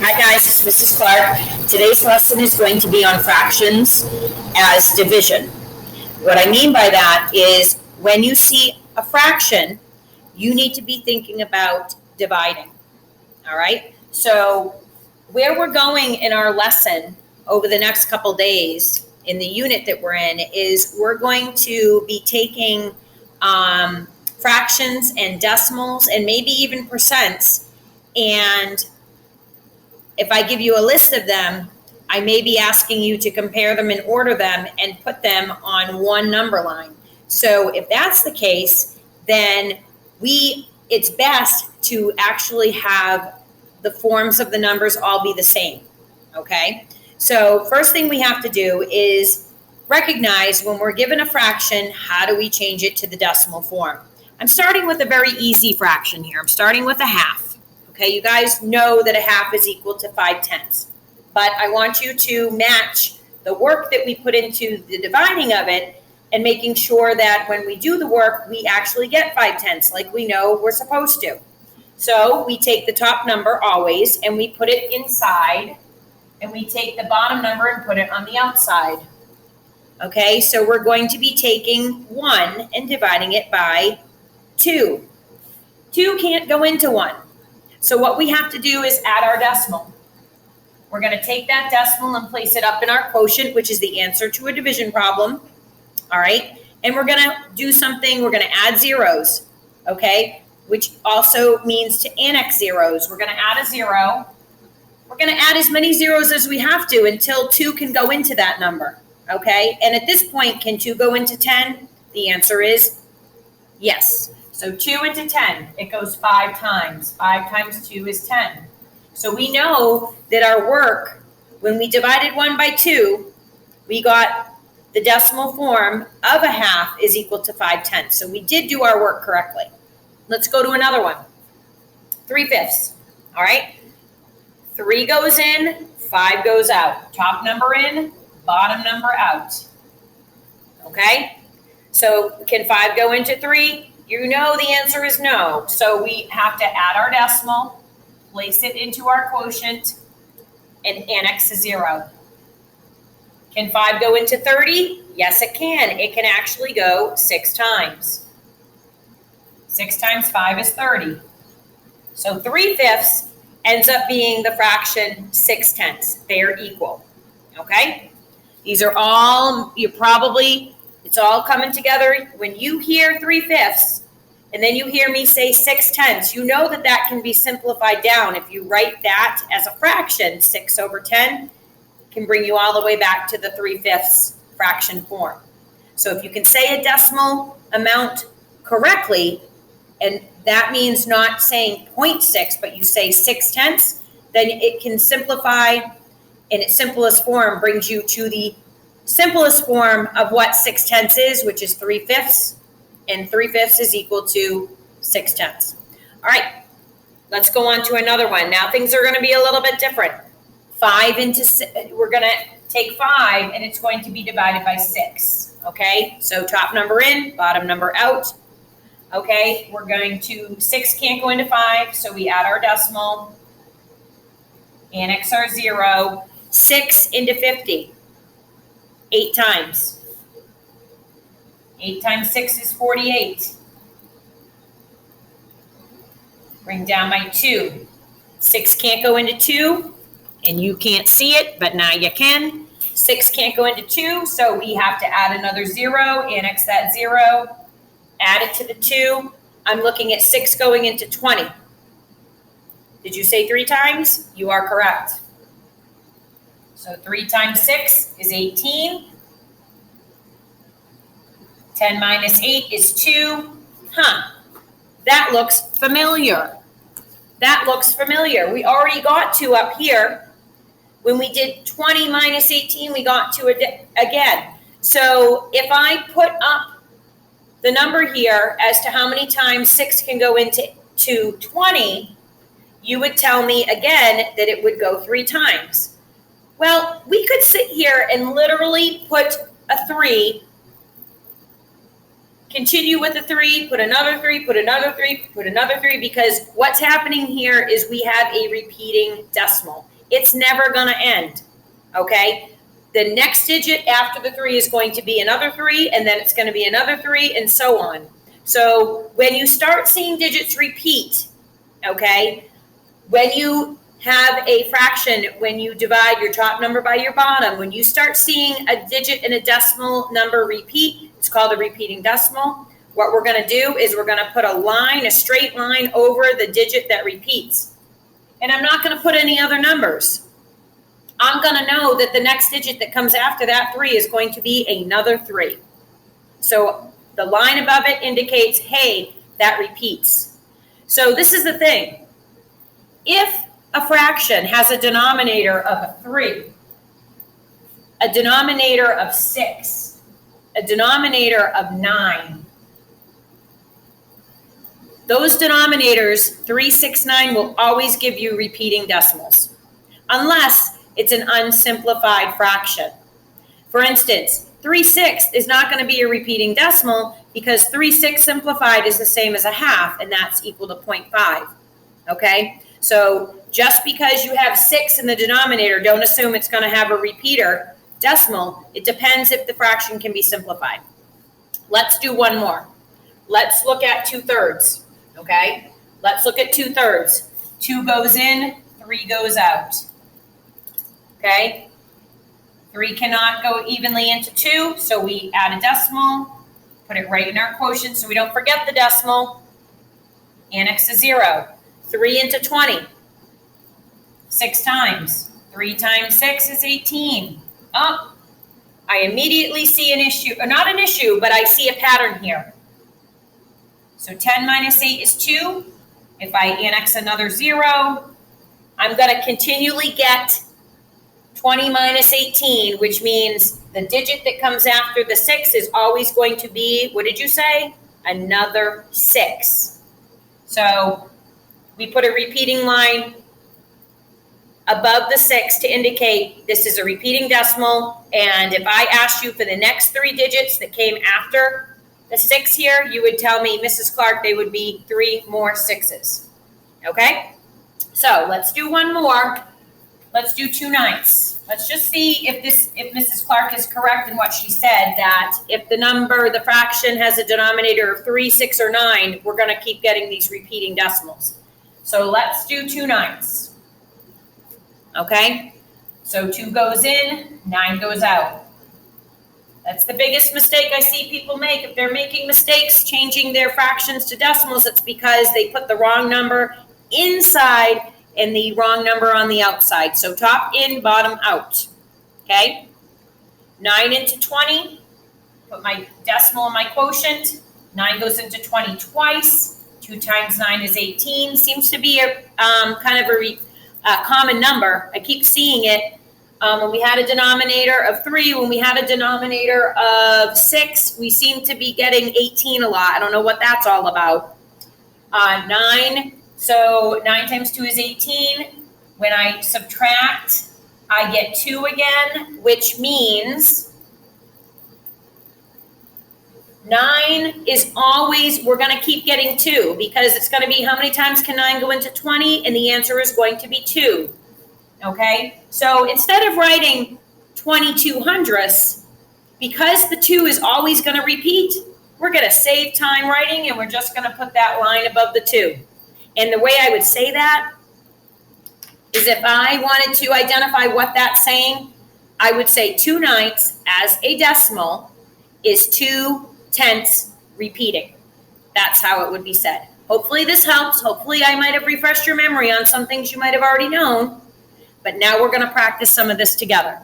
Hi guys, it's Mrs. Clark. Today's lesson is going to be on fractions as division. What I mean by that is when you see a fraction, you need to be thinking about dividing. All right? So where we're going in our lesson over the next couple days in the unit that we're in is we're going to be taking fractions and decimals and maybe even percents, and if I give you a list of them, I may be asking you to compare them and order them and put them on one number line. So if that's the case, then it's best to actually have the forms of the numbers all be the same, okay? So first thing we have to do is recognize when we're given a fraction, how do we change it to the decimal form? I'm starting with a very easy fraction here. I'm starting with a half. Okay, you guys know that a half is equal to 5/10. But I want you to match the work that we put into the dividing of it and making sure that when we do the work, we actually get 5/10 like we know we're supposed to. So we take the top number always and we put it inside, and we take the bottom number and put it on the outside. Okay, so we're going to be taking 1 and dividing it by 2. 2 can't go into 1. So what we have to do is add our decimal. We're going to take that decimal and place it up in our quotient, which is the answer to a division problem. All right. And we're going to do something. We're going to add zeros. Okay. Which also means to annex zeros. We're going to add a 0. We're going to add as many zeros as we have to until 2 can go into that number. Okay. And at this point, can 2 go into 10? The answer is yes. So 2 into 10, it goes 5 times. 5 times 2 is 10. So we know that our work, when we divided 1 by 2, we got the decimal form of a half is equal to 5/10. So we did do our work correctly. Let's go to another one. 3/5. All right. 3 goes in, 5 goes out. Top number in, bottom number out. Okay. So can 5 go into 3? You know the answer is no. So we have to add our decimal, place it into our quotient, and annex a 0. Can 5 go into 30? Yes, it can. It can actually go 6 times. 6 times 5 is 30. So 3/5 ends up being the fraction 6/10. They're equal. Okay? These are all, it's all coming together. When you hear 3/5 and then you hear me say 6/10, you know that that can be simplified down. If you write that as a fraction, 6/10 can bring you all the way back to the 3/5 fraction form. So if you can say a decimal amount correctly, and that means not saying 0.6, but you say 6/10, then it can simplify in its simplest form, brings you to the simplest form of what 6/10 is, which is 3/5, and 3/5 is equal to 6/10. All right, let's go on to another one. Now things are going to be a little bit different. 5 into 6, we're going to take 5 and it's going to be divided by 6. Okay, so top number in, bottom number out. Okay, we're going to, 6 can't go into 5, so we add our decimal, annex our 0. 6 into 50. 8 times. 8 times 6 is 48. Bring down my 2. 6 can't go into 2, and you can't see it, but now you can. 6 can't go into 2, so we have to add another 0, annex that 0, add it to the 2. I'm looking at 6 going into 20. Did you say 3 times? You are correct. So 3 times 6 is 18. 10 minus 8 is 2. That looks familiar. That looks familiar. We already got 2 up here. When we did 20 minus 18, we got 2 again. So if I put up the number here as to how many times 6 can go into 20, you would tell me again that it would go 3 times. Well, we could sit here and literally put a 3, continue with the 3, put another 3, put another 3, put another 3, because what's happening here is we have a repeating decimal. It's never going to end, okay? The next digit after the 3 is going to be another 3, and then it's going to be another 3, and so on. So when you start seeing digits repeat, okay, when you have a fraction, when you divide your top number by your bottom, when you start seeing a digit and a decimal number repeat, it's called a repeating decimal. What we're going to do is we're going to put a line, a straight line over the digit that repeats. And I'm not going to put any other numbers. I'm going to know that the next digit that comes after that 3 is going to be another 3. So the line above it indicates, hey, that repeats. So this is the thing. If a fraction has a denominator of a 3, a denominator of 6, a denominator of 9, those denominators, 3, 6, 9, will always give you repeating decimals, unless it's an unsimplified fraction. For instance, 3/6 is not going to be a repeating decimal because 3/6 simplified is the same as a half, and that's equal to 0.5, okay? So just because you have 6 in the denominator, don't assume it's going to have a repeater decimal. It depends if the fraction can be simplified. Let's do one more. Let's look at 2/3, okay? Let's look at 2/3. 2 goes in, 3 goes out, okay? 3 cannot go evenly into 2, so we add a decimal, put it right in our quotient so we don't forget the decimal, annex a 0. 3 into 20, 6 times. 3 times 6 is 18. Oh, I immediately see an issue, or not an issue, but I see a pattern here. So 10 minus 8 is 2. If I annex another 0, I'm going to continually get 20 minus 18, which means the digit that comes after the 6 is always going to be, what did you say? Another 6. So we put a repeating line above the 6 to indicate this is a repeating decimal. And if I asked you for the next 3 digits that came after the 6 here, you would tell me, Mrs. Clark, they would be 3 more 6s. Okay? So let's do one more. Let's do 2/9. Let's just see if Mrs. Clark is correct in what she said, that if the fraction has a denominator of 3, 6, or 9, we're going to keep getting these repeating decimals. So let's do 2/9. Okay? So 2 goes in, 9 goes out. That's the biggest mistake I see people make. If they're making mistakes changing their fractions to decimals, it's because they put the wrong number inside and the wrong number on the outside. So top in, bottom out. Okay? 9 into 20. Put my decimal in my quotient. 9 goes into 20 twice. 2 times 9 is 18. Seems to be a kind of a common number. I keep seeing it. When we had a denominator of 3, when we had a denominator of 6, we seem to be getting 18 a lot. I don't know what that's all about. 9. So 9 times 2 is 18. When I subtract, I get 2 again, which means 9 is always, we're going to keep getting 2 because it's going to be how many times can 9 go into 20? And the answer is going to be 2. Okay? So instead of writing 22 hundredths, because the 2 is always going to repeat, we're going to save time writing and we're just going to put that line above the 2. And the way I would say that is if I wanted to identify what that's saying, I would say 2/9 as a decimal is 2/10 repeating. That's how it would be said. Hopefully this helps. Hopefully I might have refreshed your memory on some things you might have already known. But now we're going to practice some of this together.